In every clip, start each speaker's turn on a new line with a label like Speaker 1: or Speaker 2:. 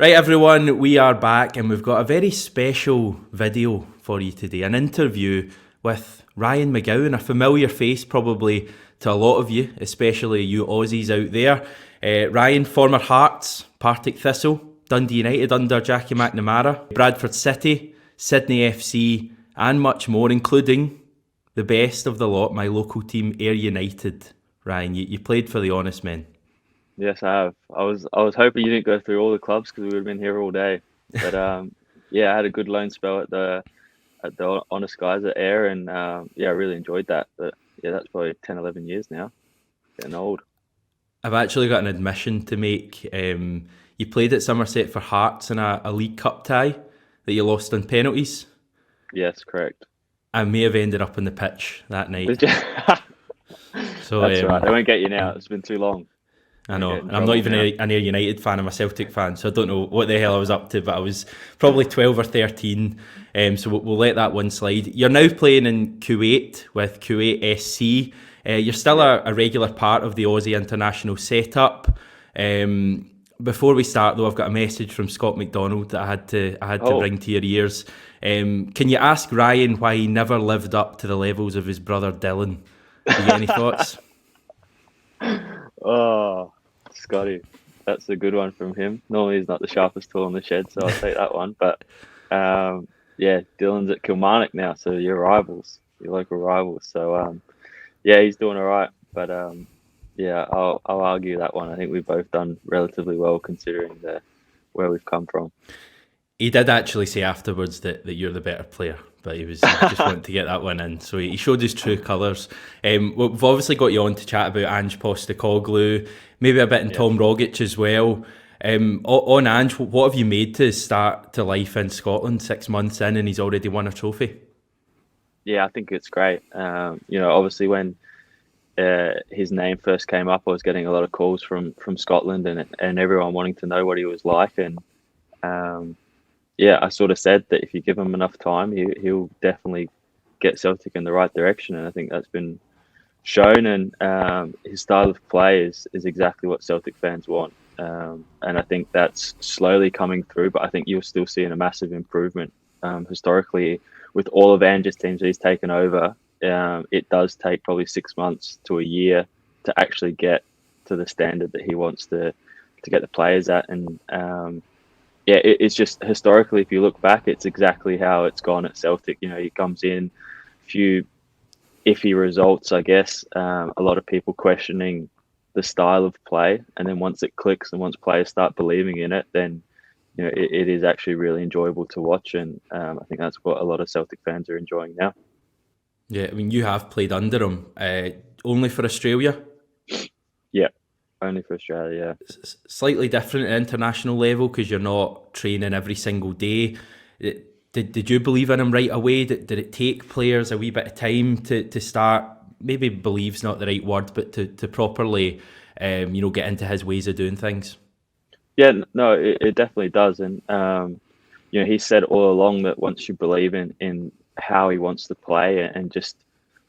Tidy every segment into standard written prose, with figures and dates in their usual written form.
Speaker 1: Right, everyone, we are back and we've got a very special video for you today. An interview with Ryan McGowan, a familiar face probably to a lot of you, especially you Aussies out there. Ryan, former Hearts, Partick Thistle, Dundee United under Jackie McNamara, Bradford City, Sydney FC, and much more, including the best of the lot, my local team, Ayr United. Ryan, you played for the Honest Men.
Speaker 2: Yes, I have. I was hoping you didn't go through all the clubs because we would have been here all day. But yeah, I had a good loan spell at the Honest Guys at Ayr, and yeah, I really enjoyed that. But yeah, that's probably 10, 11 years now. Getting old.
Speaker 1: I've actually got an admission to make. You played at Somerset for Hearts in a League Cup tie that you lost on penalties.
Speaker 2: Yes, correct.
Speaker 1: I may have ended up on the pitch that night.
Speaker 2: Did you?
Speaker 1: So
Speaker 2: That's right. They won't get you now. It's been too long.
Speaker 1: I
Speaker 2: Won't
Speaker 1: know,
Speaker 2: get in
Speaker 1: and I'm not
Speaker 2: trouble
Speaker 1: even
Speaker 2: now.
Speaker 1: an Ayr United fan. I'm a Celtic fan, so I don't know what the hell I was up to, but I was probably 12 or 13. So we'll let that one slide. You're now playing in Kuwait with Kuwait SC. You're still a regular part of the Aussie international setup. Before we start, though, I've got a message from Scott McDonald that I had to
Speaker 2: Oh,
Speaker 1: bring to your ears. Can you ask Ryan why he never lived up to the levels of his brother Dylan? Do you get any thoughts?
Speaker 2: oh, Scotty. That's a good one from him. Normally he's not the sharpest tool in the shed, so I'll take that one. But yeah, Dylan's at Kilmarnock now, so you're rivals, your local rivals. So yeah, he's doing all right. But yeah, I'll argue that one. I think we've both done relatively well considering where we've come from.
Speaker 1: He did actually say afterwards that you're the better player, but he just wanted to get that one in. So he showed his true colours. We've obviously got you on to chat about Ange Postecoglou, maybe a bit in
Speaker 2: Yes.
Speaker 1: Tom Rogic as well. On Ange, what have you made to start to life in Scotland 6 months in and he's already won a trophy?
Speaker 2: Yeah, I think it's great. Obviously when his name first came up, I was getting a lot of calls from Scotland and everyone wanting to know what he was like. And um, yeah, I sort of said that if you give him enough time, he'll definitely get Celtic in the right direction. And I think that's been shown. And his style of play is exactly what Celtic fans want. And I think that's slowly coming through, but I think you're still seeing a massive improvement. Historically, with all of Ange's teams that he's taken over, it does take probably 6 months to a year to actually get to the standard that he wants to get the players at. And yeah, it's just historically, if you look back, it's exactly how it's gone at Celtic. He comes in, few iffy results, I guess. A lot of people questioning the style of play, and then once it clicks and once players start believing in it, then it is actually really enjoyable to watch. And I think that's what a lot of Celtic fans are enjoying now.
Speaker 1: Yeah, I mean, you have played under him, only for Australia.
Speaker 2: Yeah, only for Australia.
Speaker 1: Slightly different at international level because you're not training every single day. Did you believe in him right away? Did it take players a wee bit of time to start? Maybe believe's not the right word, but to properly, get into his ways of doing things.
Speaker 2: Yeah, no, it definitely does. And he said all along that once you believe in how he wants to play and just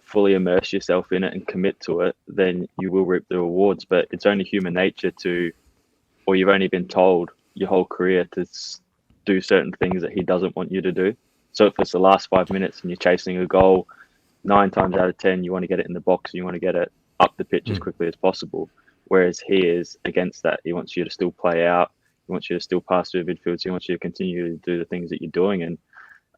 Speaker 2: fully immerse yourself in it and commit to it, then you will reap the rewards. But it's only human nature or you've only been told your whole career to do certain things that he doesn't want you to do. So if it's the last 5 minutes and you're chasing a goal, 9 times out of 10, you want to get it in the box and you want to get it up the pitch as
Speaker 1: Mm.
Speaker 2: quickly as possible. Whereas he is against that. He wants you to still play out. He wants you to still pass through the midfield. So he wants you to continue to do the things that you're doing. And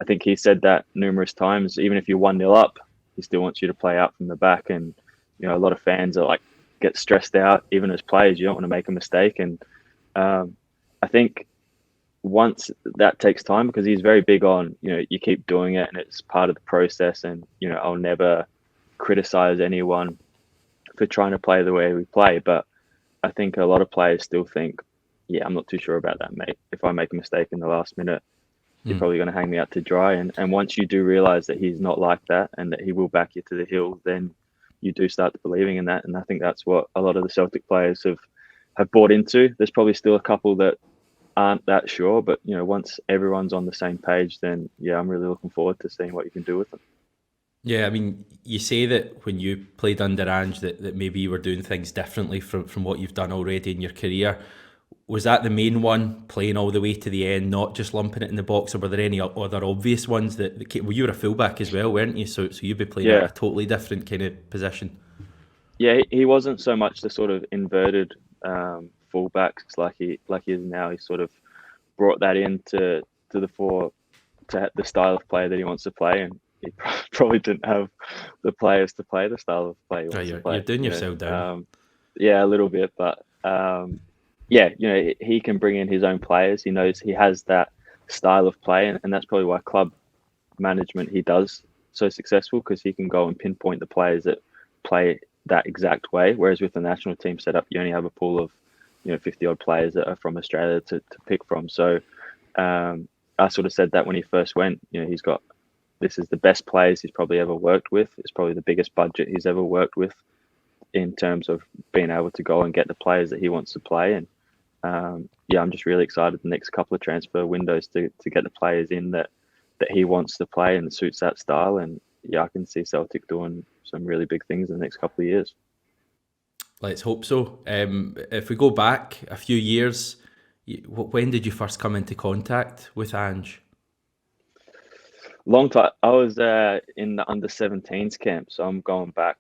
Speaker 2: I think he said that numerous times. Even if you're 1-0 up, he still wants you to play out from the back. And a lot of fans are like get stressed out. Even as players, you don't want to make a mistake. And I think once that takes time because he's very big on you keep doing it and it's part of the process. And I'll never criticize anyone for trying to play the way we play. But I think a lot of players still think, yeah, I'm not too sure about that, mate. If I make a mistake in the last minute, you're
Speaker 1: Mm.
Speaker 2: probably going to hang me out to dry. And once you do realize that he's not like that and that he will back you to the hill, then you do start believing in that. And I think that's what a lot of the Celtic players have bought into. There's probably still a couple that aren't that sure, but once everyone's on the same page, then yeah, I'm really looking forward to seeing what you can do with them.
Speaker 1: Yeah, I mean, you say that when you played under Ange that maybe you were doing things differently from what you've done already in your career. was that the main one, playing all the way to the end, not just lumping it in the box, or were there any other obvious ones well, you were a fullback as well, weren't you? So you'd be playing
Speaker 2: Yeah,
Speaker 1: a totally different kind of position.
Speaker 2: yeah. He wasn't so much the sort of inverted fullbacks like he is now. He sort of brought that into the fore to the style of play that he wants to play, and he probably didn't have the players to play the style of play he
Speaker 1: Oh,
Speaker 2: wants to
Speaker 1: you're
Speaker 2: play.
Speaker 1: doing yourself down.
Speaker 2: Yeah, a little bit, but yeah, he can bring in his own players. He knows he has that style of play, and that's probably why club management he does so successful, because he can go and pinpoint the players that play that exact way. Whereas with the national team setup, you only have a pool of 50 odd players that are from Australia to pick from. So I sort of said that when he first went. He's got, this is the best players he's probably ever worked with. It's probably the biggest budget he's ever worked with in terms of being able to go and get the players that he wants to play. And yeah, I'm just really excited the next couple of transfer windows to get the players in that he wants to play and suits that style. And yeah, I can see Celtic doing some really big things in the next couple of years.
Speaker 1: Let's hope so. If we go back a few years, when did you first come into contact with Ange?
Speaker 2: Long time. I was in the under 17s camp, so I'm going back,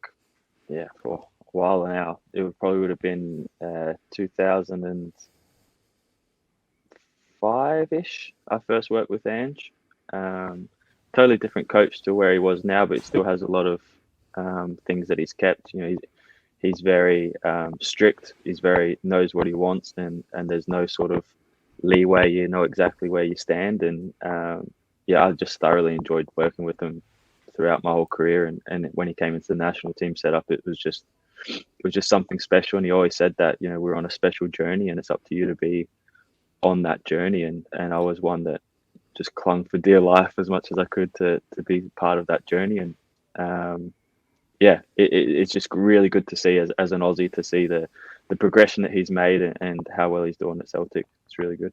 Speaker 2: yeah, for a while now. Probably would have been 2005-ish. I first worked with Ange. Totally different coach to where he was now, but he still has a lot of things that he's kept. He's very strict. He's very knows what he wants, and there's no sort of leeway. You know exactly where you stand, and yeah, I just thoroughly enjoyed working with him throughout my whole career. And when he came into the national team setup, it was just something special. And he always said that we're on a special journey, and it's up to you to be on that journey. And I was one that just clung for dear life as much as I could to be part of that journey. And yeah, it's just really good to see as an Aussie, to see the progression that he's made and how well he's doing at Celtic. It's really good.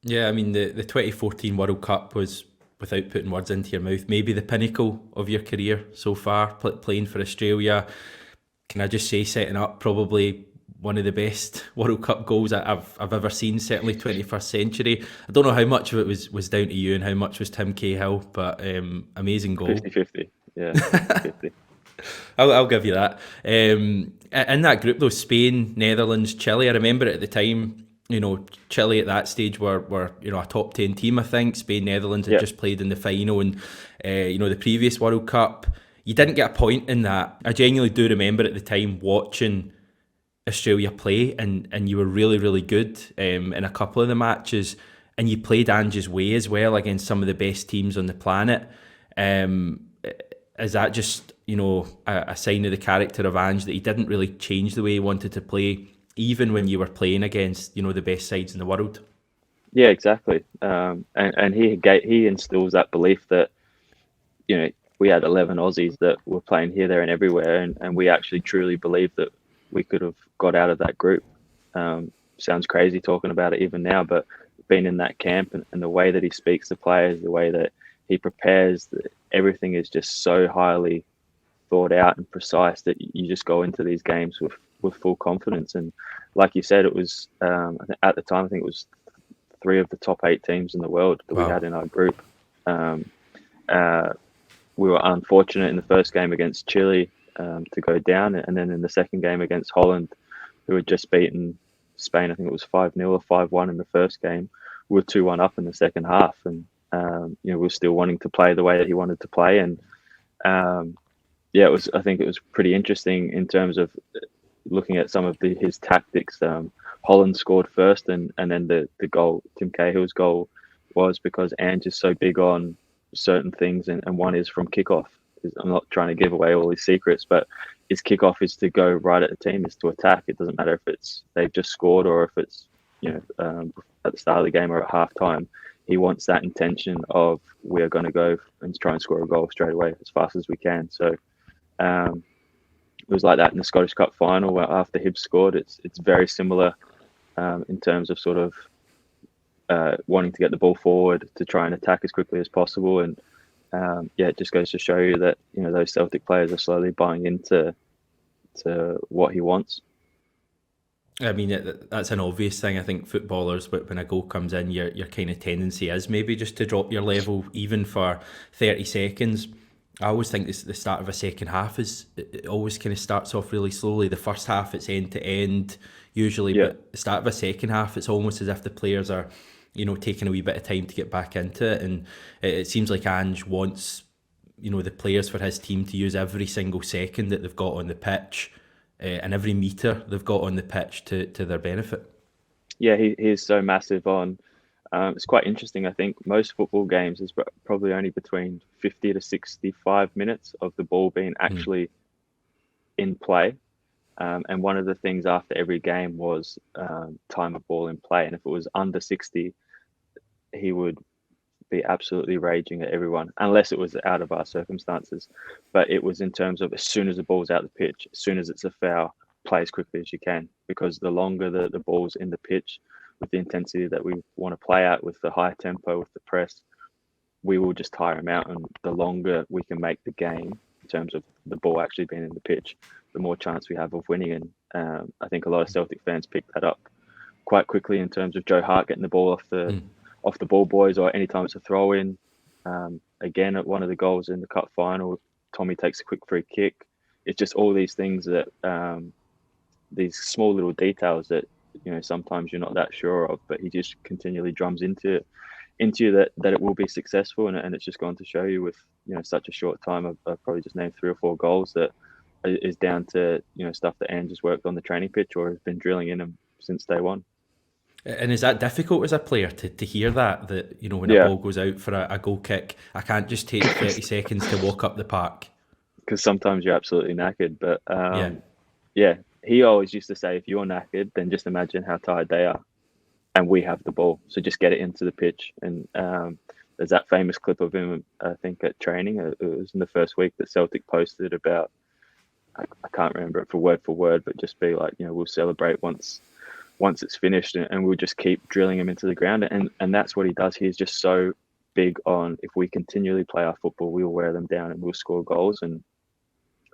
Speaker 1: Yeah, I mean, the 2014 World Cup was, without putting words into your mouth, maybe the pinnacle of your career so far, playing for Australia. Can I just say, setting up probably one of the best World Cup goals I've ever seen, certainly 21st century. I don't know how much of it was down to you and how much was Tim Cahill, but amazing goal.
Speaker 2: 50-50. Yeah, 50-50.
Speaker 1: I'll give you that. In that group though, Spain, Netherlands, Chile, I remember at the time, Chile at that stage were a top 10 team, I think. Spain, Netherlands had just played in the final, and the previous World Cup, you didn't get a point in that. I genuinely do remember at the time watching Australia play, and you were really, really good in a couple of the matches, and you played Ange's way as well against some of the best teams on the planet. Is that just a sign of the character of Ange, that he didn't really change the way he wanted to play, even when you were playing against the best sides in the world?
Speaker 2: Yeah, exactly. And he instills that belief that we had 11 Aussies that were playing here, there, and everywhere, and we actually truly believe that we could have got out of that group. Sounds crazy talking about it even now, but being in that camp and the way that he speaks to players, the way that he prepares, everything is just so highly thought out and precise that you just go into these games with full confidence. And like you said, it was at the time, I think it was 3 of the top 8 teams in the world that we had in our group. We were unfortunate in the first game against Chile to go down, and then in the second game against Holland, who had just beaten Spain, I think it was 5-0 or 5-1 in the first game. We were 2-1 up in the second half, and we were still wanting to play the way that he wanted to play. And yeah, I think it was pretty interesting in terms of looking at some of his tactics. Holland scored first, and then the goal, Tim Cahill's goal, was because Ange is so big on certain things, and one is from kickoff. I'm not trying to give away all his secrets, but his kickoff is to go right at the team, is to attack. It doesn't matter if they've just scored or if it's at the start of the game or at halftime. He wants that intention of, we're going to go and try and score a goal straight away as fast as we can. So it was like that in the Scottish Cup final, where after Hibs scored, it's very similar in terms of sort of wanting to get the ball forward to try and attack as quickly as possible. And yeah, it just goes to show you that those Celtic players are slowly buying into what he wants.
Speaker 1: I mean, that's an obvious thing. I think footballers, but when a goal comes in, your kind of tendency is maybe just to drop your level, even for 30 seconds. I always think this, the start of a second half is it always kind of starts off really slowly. The first half, it's end to end usually,
Speaker 2: Yeah,
Speaker 1: but the start of a second half, it's almost as if the players are, taking a wee bit of time to get back into it. And it seems like Ange wants, the players for his team to use every single second that they've got on the pitch, and every metre they've got on the pitch to their benefit.
Speaker 2: yeah, he's so massive on. It's quite interesting. I think most football games is probably only between 50 to 65 minutes of the ball being
Speaker 1: Mm.
Speaker 2: actually in play. And one of the things after every game was time of ball in play. And if it was under 60, he would be absolutely raging at everyone, unless it was out of our circumstances. But it was in terms of as soon as the ball's out the pitch, as soon as it's a foul, play as quickly as you can. Because the longer the ball's in the pitch, with the intensity that we want to play at, with the high tempo, with the press, we will just tire them out. And the longer we can make the game in terms of the ball actually being in the pitch, the more chance we have of winning. And I think a lot of Celtic fans picked that up quite quickly in terms of Joe Hart getting the ball
Speaker 1: Mm.
Speaker 2: off the ball boys, or anytime it's a throw in. Again, at one of the goals in the cup final, Tommy takes a quick free kick. It's just all these things that these small little details that sometimes you're not that sure of, but he just continually drums into you that it will be successful, and it's just gone to show you with such a short time. I've probably just named 3 or 4 goals that is down to stuff that Ange has worked on the training pitch or has been drilling in him since day one.
Speaker 1: And is that difficult as a player to hear that, when a
Speaker 2: Yeah,
Speaker 1: ball goes out for a goal kick, I can't just take 30 seconds to walk up the park?
Speaker 2: because sometimes you're absolutely knackered, but
Speaker 1: Yeah.
Speaker 2: yeah, he always used to say, if you're knackered, then just imagine how tired they are, and we have the ball, so just get it into the pitch. And there's that famous clip of him, I think, at training. It was in the first week that Celtic posted about. I can't remember it for word, but just be like, we'll celebrate once it's finished, and we'll just keep drilling him into the ground. And that's what he does. He's just so big on, if we continually play our football, we'll wear them down and we'll score goals. And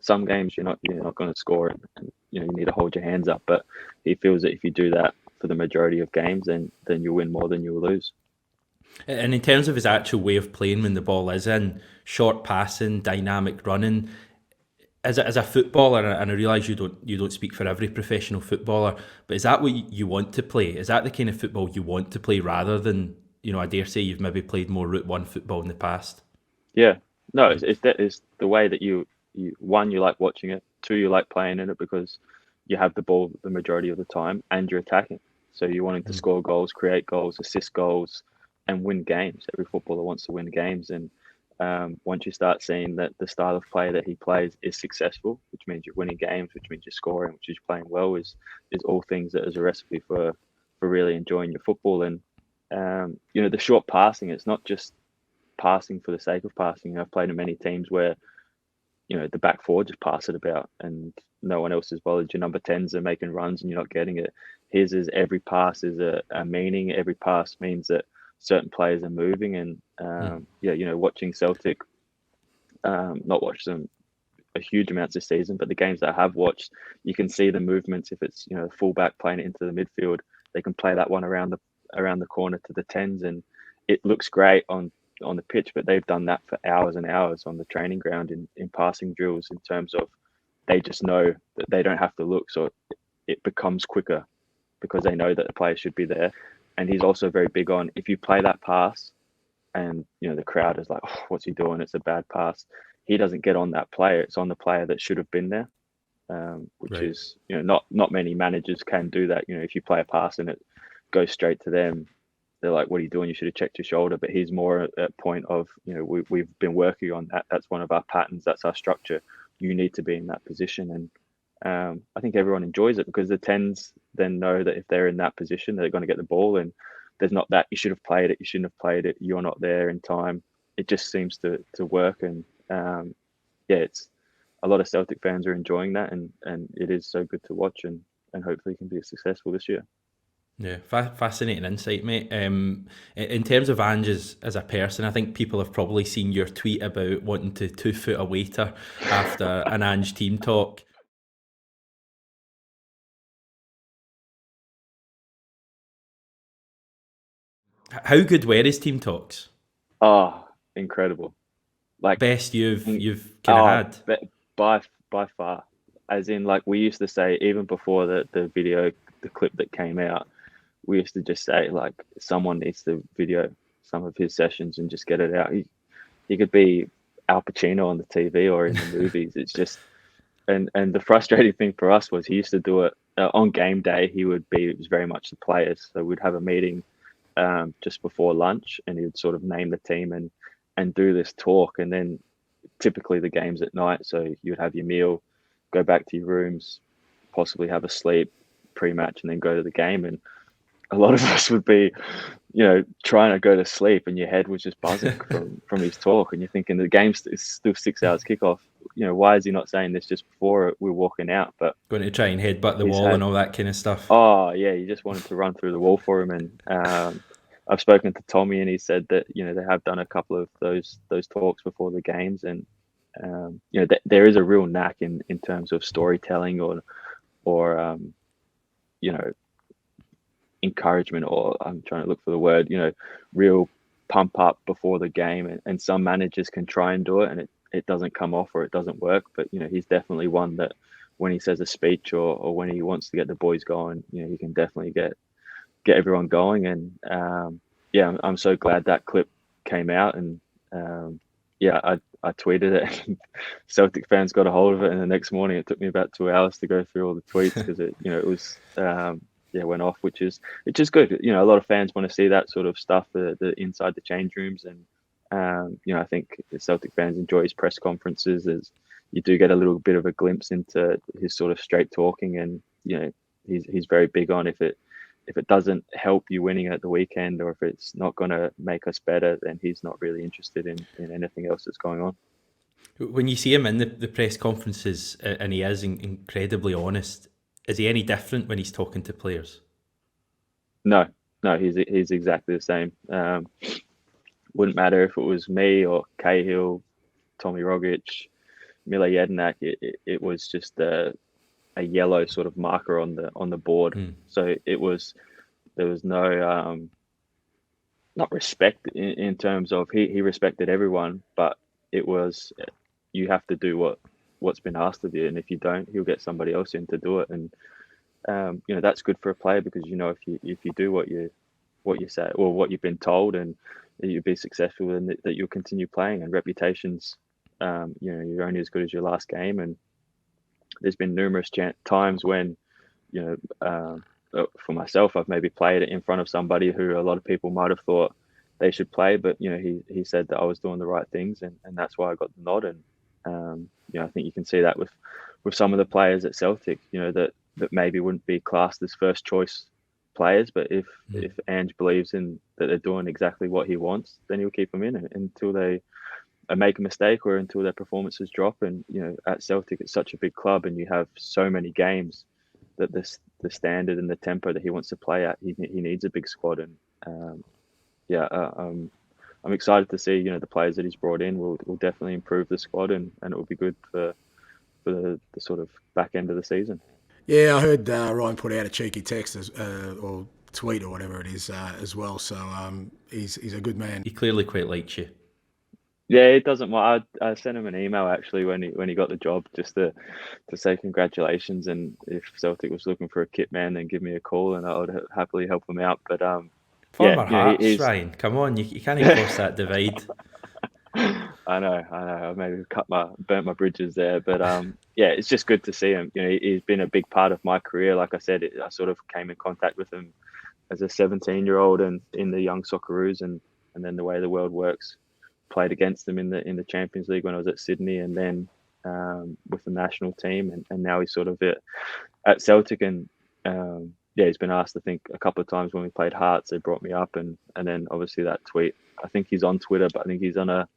Speaker 2: some games you're not going to score it, and you need to hold your hands up. But he feels that if you do that for the majority of games, then you'll win more than you'll lose.
Speaker 1: And in terms of his actual way of playing when the ball is in, short passing, dynamic running, as a footballer, and I realise you don't speak for every professional footballer, but is that what you want to play? Is that the kind of football you want to play rather than, I dare say you've maybe played more Route One football in the past?
Speaker 2: Yeah, no, it's the way that you one, you like watching it, two, you like playing in it because you have the ball the majority of the time and you're attacking. So you're wanting to
Speaker 1: Mm.
Speaker 2: score goals, create goals, assist goals, and win games. Every footballer wants to win games, and once you start seeing that the style of play that he plays is successful, which means you're winning games, which means you're scoring, which is playing well, is all things that is a recipe for really enjoying your football. And the short passing, it's not just passing for the sake of passing. I've played in many teams where the back four just pass it about and no one else is bothered. Your number 10s are making runs and you're not getting it. His is every pass is a meaning. Every pass means that certain players are moving. And
Speaker 1: Mm.
Speaker 2: watching Celtic, not watch them a huge amounts this season, but the games that I have watched, you can see the movements. If it's fullback playing it into the midfield, they can play that one around the corner to the 10s, and it looks great on the pitch. But they've done that for hours and hours on the training ground in passing drills. In terms of, they just know that they don't have to look, so it becomes quicker because they know that the player should be there. And he's also very big on, if you play that pass and the crowd is like, oh, what's he doing? It's a bad pass. He doesn't get on that player. It's on the player that should have been there, which
Speaker 1: Right.
Speaker 2: is not many managers can do that. If you play a pass and it goes straight to them, they're like, what are you doing? You should have checked your shoulder. But he's more at point of, we've been working on that. That's one of our patterns. That's our structure. You need to be in that position. And I think everyone enjoys it because the 10s then know that if they're in that position, they're going to get the ball. And there's not that you should have played it, you shouldn't have played it, you're not there in time. It just seems to work. And it's a lot of Celtic fans are enjoying that, and it is so good to watch, and hopefully can be successful this year.
Speaker 1: Yeah, fascinating insight, mate. In terms of Ange as a person, I think people have probably seen your tweet about wanting to 2 foot a waiter after an Ange team talk. How good were his team talks?
Speaker 2: Oh, incredible! Like,
Speaker 1: Best you've
Speaker 2: in,
Speaker 1: kind of
Speaker 2: oh,
Speaker 1: had.
Speaker 2: by far. As in, like, we used to say, even before the video, the clip that came out, we used to just say, like, someone needs to video some of his sessions and just get it out. He could be Al Pacino on the TV or in the movies. It's just, and the frustrating thing for us was he used to do it on game day. It was very much the players. So we'd have a meeting just before lunch, and he would sort of name the team and do this talk. And then typically the game's at night, so you'd have your meal, go back to your rooms, possibly have a sleep pre-match, and then go to the game. And a lot of us would be, trying to go to sleep, and your head was just buzzing from his talk, and you're thinking the game's is still 6 hours kickoff. Why is he not saying this just before we're walking out? But
Speaker 1: Going to try and headbutt the wall and all that kind of stuff.
Speaker 2: oh yeah, you just wanted to run through the wall for him. And I've spoken to Tommy, and he said that they have done a couple of those talks before the games, and there is a real knack in terms of storytelling or encouragement, or I'm trying to look for the word, real pump up before the game. And some managers can try and do it, and it doesn't come off or it doesn't work. But he's definitely one that when he says a speech or when he wants to get the boys going, he can definitely get everyone going. And I'm so glad that clip came out. And I tweeted it, and Celtic fans got a hold of it, and the next morning it took me about 2 hours to go through all the tweets because it was went off, which is good. A lot of fans want to see that sort of stuff, the inside the change rooms. And I think the Celtic fans enjoy his press conferences, as you do get a little bit of a glimpse into his sort of straight talking. And he's very big on, if it doesn't help you winning at the weekend, or if it's not going to make us better, then he's not really interested in anything else that's going on.
Speaker 1: When you see him in the press conferences, and he is incredibly honest, is he any different when he's talking to players?
Speaker 2: No, he's exactly the same. Wouldn't matter if it was me or Cahill, Tommy Rogic, Mile Jedinak. It was just a yellow sort of marker on the board. So there was no not respect in terms of he respected everyone, but it was, you have to do what's been asked of you, and if you don't, he'll get somebody else in to do it. And that's good for a player, because if you do what you say or what you've been told, and you'll be successful, and that you'll continue playing. And reputations, you're only as good as your last game. And there's been numerous times when for myself, I've maybe played in front of somebody who a lot of people might have thought they should play, but he said that I was doing the right things, and that's why I got the nod. And I think you can see that with some of the players at Celtic, that maybe wouldn't be classed as first choice players, but if Ange believes in that they're doing exactly what he wants, then he'll keep them in until they make a mistake or until their performances drop. And at Celtic, it's such a big club, and you have so many games that the standard and the tempo that he wants to play at, he needs a big squad. And I'm excited to see the players that he's brought in will definitely improve the squad, and it will be good for the sort of back end of the season.
Speaker 3: Yeah, I heard Ryan put out a cheeky text or tweet or whatever it is as well. So he's a good man.
Speaker 1: He clearly quite likes you.
Speaker 2: Yeah, it doesn't matter. I sent him an email actually when he got the job, just to say congratulations, and if Celtic was looking for a kit man, then give me a call and I would happily help him out. But
Speaker 1: Former Hearts, Ryan, come on, you can't cross that divide.
Speaker 2: I know. I maybe burnt my bridges there, but it's just good to see him. He's been a big part of my career. Like I said, I sort of came in contact with him as a 17-year-old and in the young Socceroos, and then the way the world works, played against them in the Champions League when I was at Sydney, and then with the national team, and now he's sort of at Celtic. And he's been asked, I think, a couple of times when we played Hearts, they brought me up, and then obviously that tweet. I think he's on Twitter, but I think he's on a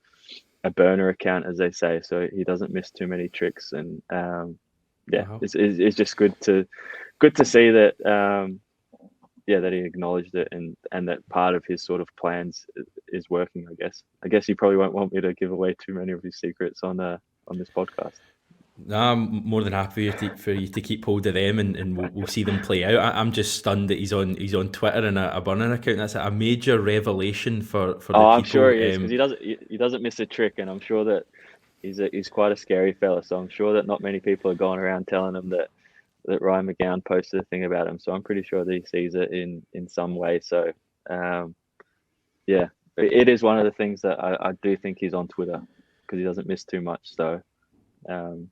Speaker 2: burner account, as they say, so he doesn't miss too many tricks. And it's just good to see that that he acknowledged it, and that part of his sort of plans is working. I guess he probably won't want me to give away too many of his secrets on this podcast.
Speaker 1: No, I'm more than happy for you to keep hold of them, and we'll see them play out. I'm just stunned that he's on Twitter in a burner account. That's a major revelation for the
Speaker 2: Oh, I'm sure
Speaker 1: people.
Speaker 2: he is because he doesn't miss a trick, and I'm sure that he's quite a scary fella. So I'm sure that not many people are going around telling him that Ryan McGowan posted a thing about him. So I'm pretty sure that he sees it in some way. So um, yeah, it is one of the things that I do think he's on Twitter because he doesn't miss too much. So um,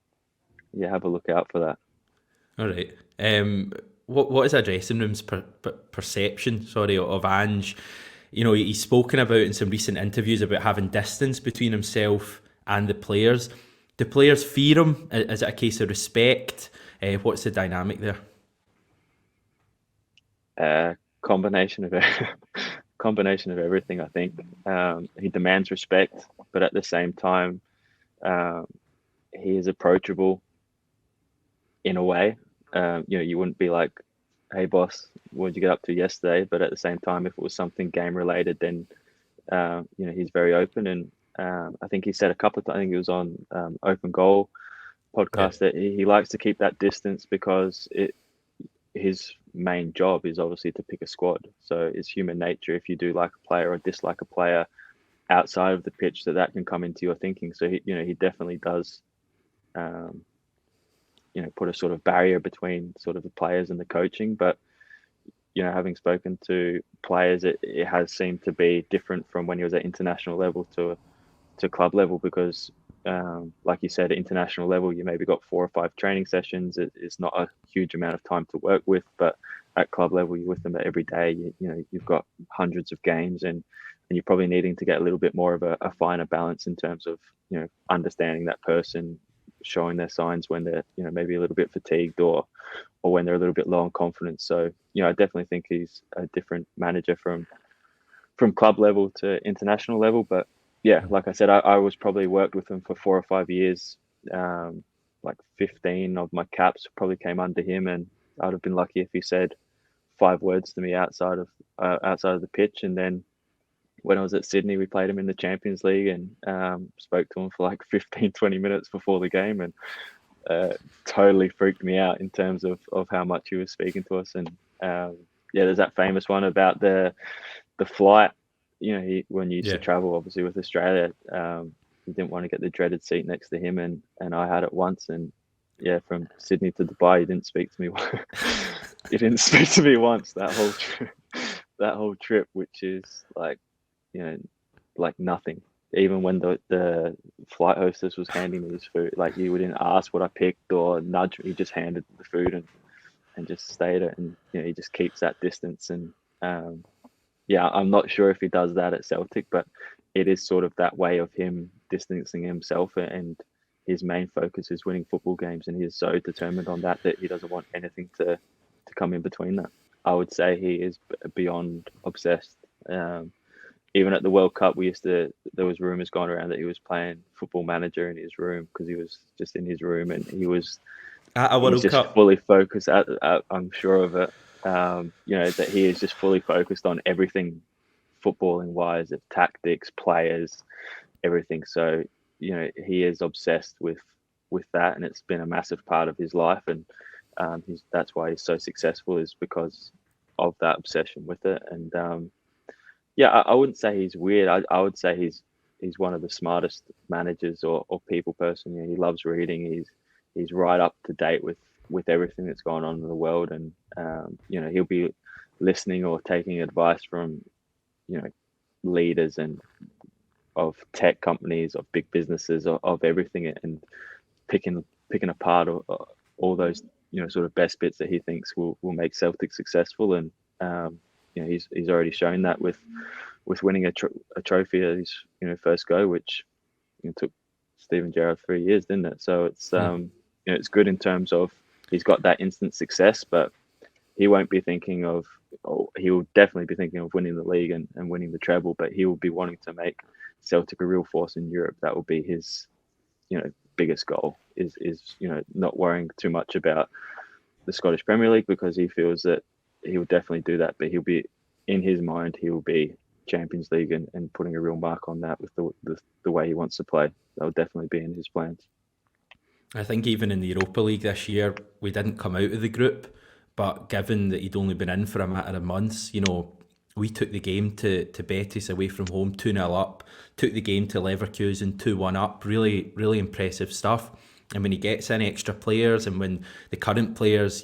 Speaker 2: yeah, have a look out for that.
Speaker 1: All right. What is a dressing room's perception? Sorry, of Ange. He's spoken about in some recent interviews about having distance between himself and the players. Do players fear him? Is it a case of respect? What's the dynamic there?
Speaker 2: Combination of combination of everything. I think he demands respect, but at the same time, um, he is approachable in a way. You wouldn't be like, "Hey, boss, what did you get up to yesterday?" But at the same time, if it was something game related, then he's very open. And I think he said a couple of times, I think it was on Open Goal
Speaker 1: Yeah.
Speaker 2: podcast, that he likes to keep that distance because his main job is obviously to pick a squad. So it's human nature if you do like a player or dislike a player outside of the pitch, that can come into your thinking. So he definitely does um, put a sort of barrier between sort of the players and the coaching. But having spoken to players, it has seemed to be different from when he was at international level to club level because, like you said, at international level, you maybe got 4 or 5 training sessions. It's not a huge amount of time to work with, but at club level, you're with them every day. You've got hundreds of games, and you're probably needing to get a little bit more of a finer balance in terms of understanding that person, showing their signs when they're maybe a little bit fatigued or when they're a little bit low on confidence. So I definitely think he's a different manager from club level to international level. But yeah, like I said, I was probably worked with him for 4 or 5 years. Like 15 of my caps probably came under him, and I'd have been lucky if he said 5 words to me outside of the pitch. And then when I was at Sydney, we played him in the Champions League and spoke to him for like 15, 20 minutes before the game, and totally freaked me out in terms of how much he was speaking to us. And yeah, there's that famous one about the flight. When you used to
Speaker 1: Yeah.
Speaker 2: travel, obviously with Australia, he didn't want to get the dreaded seat next to him, and I had it once. And yeah, from Sydney to Dubai, he didn't speak to me. He didn't speak to me once that whole trip, which is like like nothing. Even when the flight hostess was handing me his food, like he wouldn't ask what I picked or nudge me. He just handed the food and just stayed it. And he just keeps that distance. And um, yeah, I'm not sure if he does that at Celtic, but it is sort of that way of him distancing himself, and his main focus is winning football games, and he is so determined on that he doesn't want anything to come in between that. I would say he is beyond obsessed. Even at the World Cup, there was rumors going around that he was playing Football Manager in his room because he was just in his room, and
Speaker 1: At a
Speaker 2: he's
Speaker 1: World
Speaker 2: just
Speaker 1: Cup.
Speaker 2: fully focused. I'm sure of it. That he is just fully focused on everything footballing wise, of tactics, players, everything. So he is obsessed with that, and it's been a massive part of his life. And that's why he's so successful, is because of that obsession with it. And yeah, I wouldn't say he's weird. I would say he's one of the smartest managers or people person. He loves reading. He's right up to date with everything that's going on in the world, and he'll be listening or taking advice from leaders and of tech companies, of big businesses, of everything, and picking apart all those sort of best bits that he thinks will make Celtic successful. And he's already shown that with winning a trophy at his first go, which took Steven Gerrard 3 years, didn't it? So it's it's good in terms of he's got that instant success, but he won't be thinking of, or he will definitely be thinking of winning the league and winning the treble, but he will be wanting to make Celtic a real force in Europe. That will be his biggest goal, is not worrying too much about the Scottish Premier League, because he feels that he'll definitely do that, but he'll be, in his mind, he will be Champions League and putting a real mark on that with the way he wants to play. That will definitely be in his plans.
Speaker 1: I think even in the Europa League this year, we didn't come out of the group, but given that he'd only been in for a matter of months, we took the game to Betis away from home, 2-0 up, took the game to Leverkusen 2-1 up. Really, really impressive stuff. And when he gets in extra players and when the current players,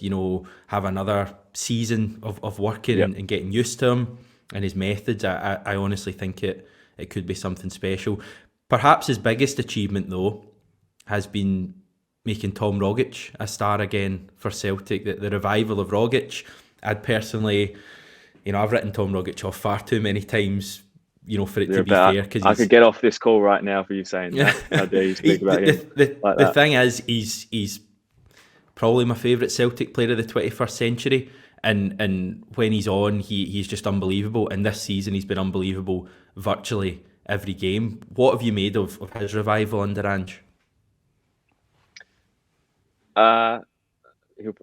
Speaker 1: have another season of working and getting used to him and his methods, I honestly think it could be something special. Perhaps his biggest achievement, though, has been making Tom Rogic a star again for Celtic. The revival of Rogic. I'd personally, I've written Tom Rogic off far too many times, for it to be fair. Because
Speaker 2: I could get off this call right now for you saying that. How dare you speak about him like
Speaker 1: the
Speaker 2: that?
Speaker 1: thing is, he's probably my favourite Celtic player of the 21st century. And when he's on, he's just unbelievable. And this season, he's been unbelievable virtually every game. What have you made of his revival under Ange?
Speaker 2: He'll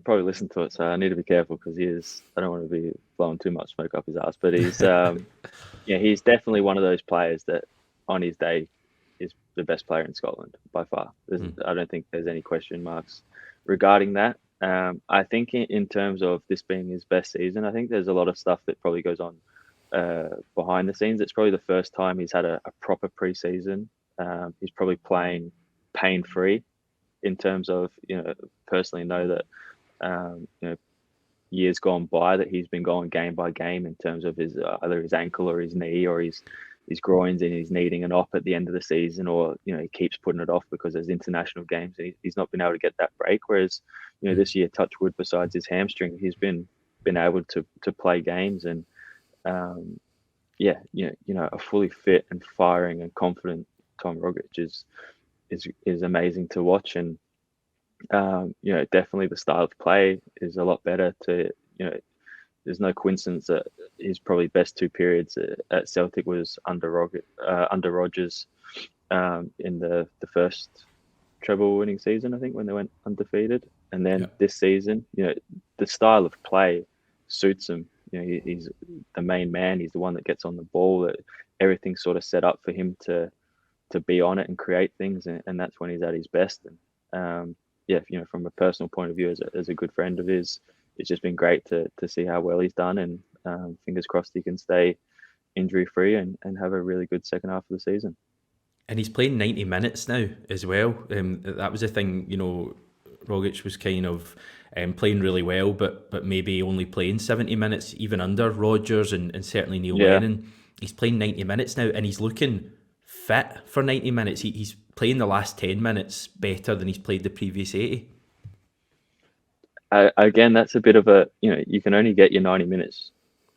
Speaker 2: probably listen to it, so I need to be careful because I don't want to be blowing too much smoke up his ass, but he's he's definitely one of those players that on his day is the best player in Scotland by far. I don't think there's any question marks regarding that. I think in terms of this being his best season, I think there's a lot of stuff that probably goes on behind the scenes. It's probably the first time he's had a proper pre-season. He's probably playing pain-free. In terms of, personally know that, years gone by that he's been going game by game in terms of his either his ankle or his knee or his groins, and he's needing an op at the end of the season, or he keeps putting it off because there's international games and he's not been able to get that break. Whereas this year, touch wood, besides his hamstring, he's been able to play games and a fully fit and firing and confident Tom Rogic is amazing to watch. And definitely the style of play is a lot better. There's no coincidence that his probably best two periods at Celtic was under Rodgers in the first treble winning season, I think, when they went undefeated, and then this season, the style of play suits him. He's the main man. He's the one that gets on the ball. That everything's sort of set up for him to be on it and create things, and that's when he's at his best. And from a personal point of view, as a good friend of his, it's just been great to see how well he's done, and fingers crossed he can stay injury free and have a really good second half of the season.
Speaker 1: And he's playing 90 minutes now as well. That was the thing, Rogic was kind of playing really well, but maybe only playing 70 minutes, even under Rodgers and certainly Neil Lennon. He's playing 90 minutes now, and he's looking fit for 90 minutes. He's playing the last 10 minutes better than he's played the previous 80.
Speaker 2: Again, that's a bit of you can only get your 90 minutes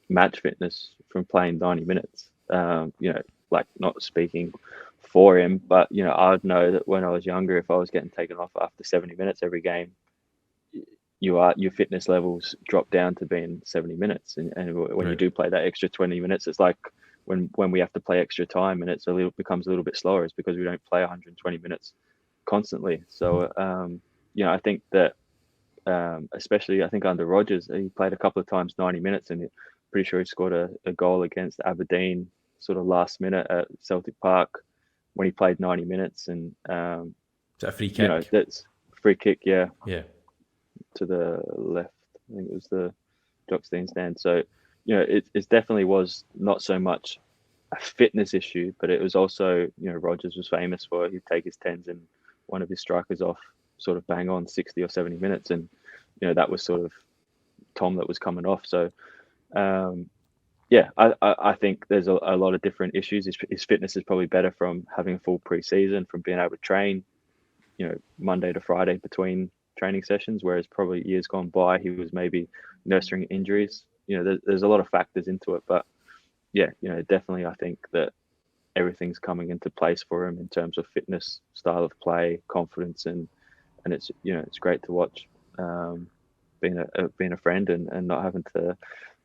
Speaker 2: match fitness from playing 90 minutes. Like, not speaking for him, but I'd know that when I was younger, if I was getting taken off after 70 minutes every game, your fitness levels drop down to being 70 minutes. And when you do play that extra 20 minutes, it's like when we have to play extra time and becomes a little bit slower, is because we don't play 120 minutes constantly. So I think that especially, I think under Rodgers, he played a couple of times 90 minutes, and pretty sure he scored a goal against Aberdeen sort of last minute at Celtic Park when he played 90 minutes. And
Speaker 1: is that a free kick?
Speaker 2: That's free kick, yeah, to the left. I think it was the Jockstein stand. So it definitely was not so much a fitness issue, but it was also, Rodgers was famous for, he'd take his 10s and one of his strikers off sort of bang on 60 or 70 minutes. And, that was sort of Tom that was coming off. So, I think there's a lot of different issues. His fitness is probably better from having a full pre-season, from being able to train, Monday to Friday between training sessions, whereas probably years gone by, he was maybe nursing injuries. There's a lot of factors into it, but definitely I think that everything's coming into place for him in terms of fitness, style of play, confidence, and it's it's great to watch, being a friend and not having to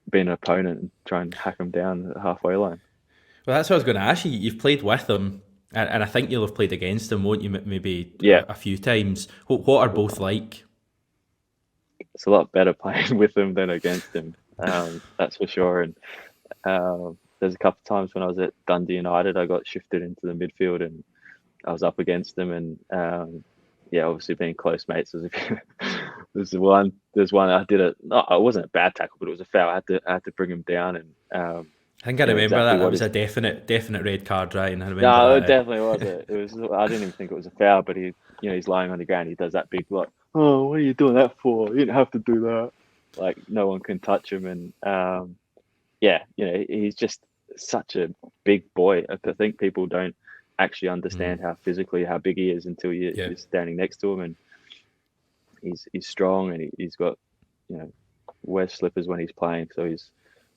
Speaker 2: be an opponent and try and hack him down at the halfway line.
Speaker 1: Well, that's what I was going to ask you. You've played with him, and I think you'll have played against him, won't you? Maybe a few times. What are both like?
Speaker 2: It's a lot better playing with him than against him. That's for sure. And there's a couple of times when I was at Dundee United, I got shifted into the midfield and I was up against him, and yeah, obviously being close mates was there's one I did it. No, it wasn't a bad tackle, but it was a foul. I had to bring him down, and
Speaker 1: I think I
Speaker 2: you know
Speaker 1: remember
Speaker 2: exactly
Speaker 1: that. That
Speaker 2: what
Speaker 1: was
Speaker 2: his.
Speaker 1: a definite red card, Ryan. I remember
Speaker 2: No, it
Speaker 1: that.
Speaker 2: definitely was it. It was. I didn't even think it was a foul, but he's lying on the ground. He does that big like, oh, what are you doing that for? You didn't have to do that. Like no one can touch him, and yeah, he's just such a big boy. I think people don't actually understand how big he is until
Speaker 1: Yeah.
Speaker 2: you're standing next to him, and he's strong, and he's got wears slippers when he's playing, so he's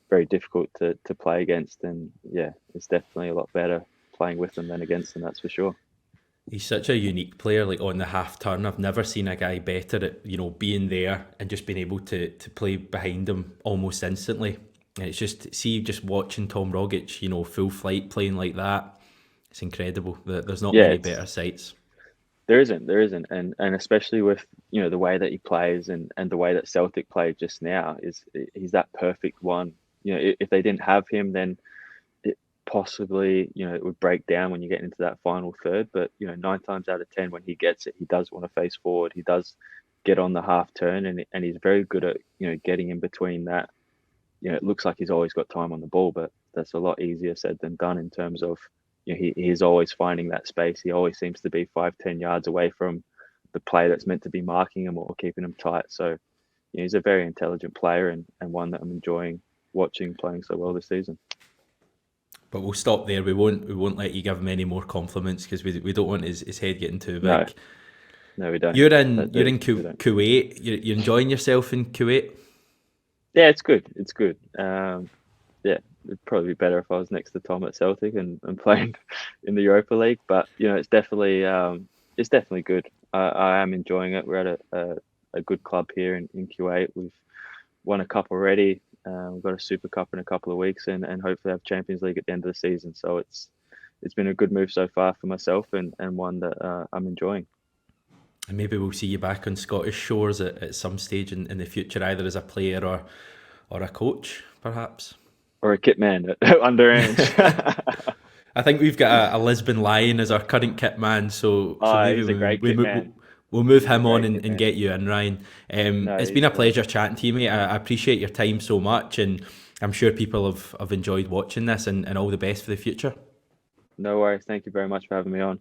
Speaker 2: very difficult to play against, and yeah, it's definitely a lot better playing with him than against him, that's for sure.
Speaker 1: He's such a unique player, like on the half turn. I've never seen a guy better at being there and just being able to play behind him almost instantly. And it's just watching Tom Rogic, full flight playing like that. It's incredible. There's not
Speaker 2: Yeah,
Speaker 1: many better sights.
Speaker 2: there isn't, and especially with the way that he plays and the way that Celtic played just now he's that perfect one. If they didn't have him, then it possibly it would break down when you get into that final third. But 9 times out of 10, when he gets it, he does want to face forward. He does get on the half turn, and he's very good at getting in between that. It looks like he's always got time on the ball, but that's a lot easier said than done in terms of he's always finding that space. He always seems to be 5-10 yards away from the player that's meant to be marking him or keeping him tight. So he's a very intelligent player, and one that I'm enjoying watching playing so well this season.
Speaker 1: But we'll stop there. We won't let you give him any more compliments because we don't want his head getting too big.
Speaker 2: No, we don't.
Speaker 1: You're in Kuwait. You're enjoying yourself in Kuwait?
Speaker 2: Yeah, it's good. It's good. Yeah, it'd probably be better if I was next to Tom at Celtic and playing in the Europa League. But it's definitely good. I am enjoying it. We're at a good club here in Kuwait. We've won a cup already. We've got a Super Cup in a couple of weeks, and hopefully have Champions League at the end of the season. So it's been a good move so far for myself, and one that I'm enjoying.
Speaker 1: And maybe we'll see you back on Scottish shores at some stage in the future, either as a player or a coach, perhaps.
Speaker 2: Or a kit man under Ange.
Speaker 1: I think we've got a Lisbon Lion as our current kit man, so maybe
Speaker 2: he's a great kit man.
Speaker 1: We'll move him on and get you in, Ryan.
Speaker 2: No,
Speaker 1: it's been a pleasure chatting to you, mate. I appreciate your time so much, and I'm sure people have enjoyed watching this, and all the best for the future.
Speaker 2: No worries. Thank you very much for having me on.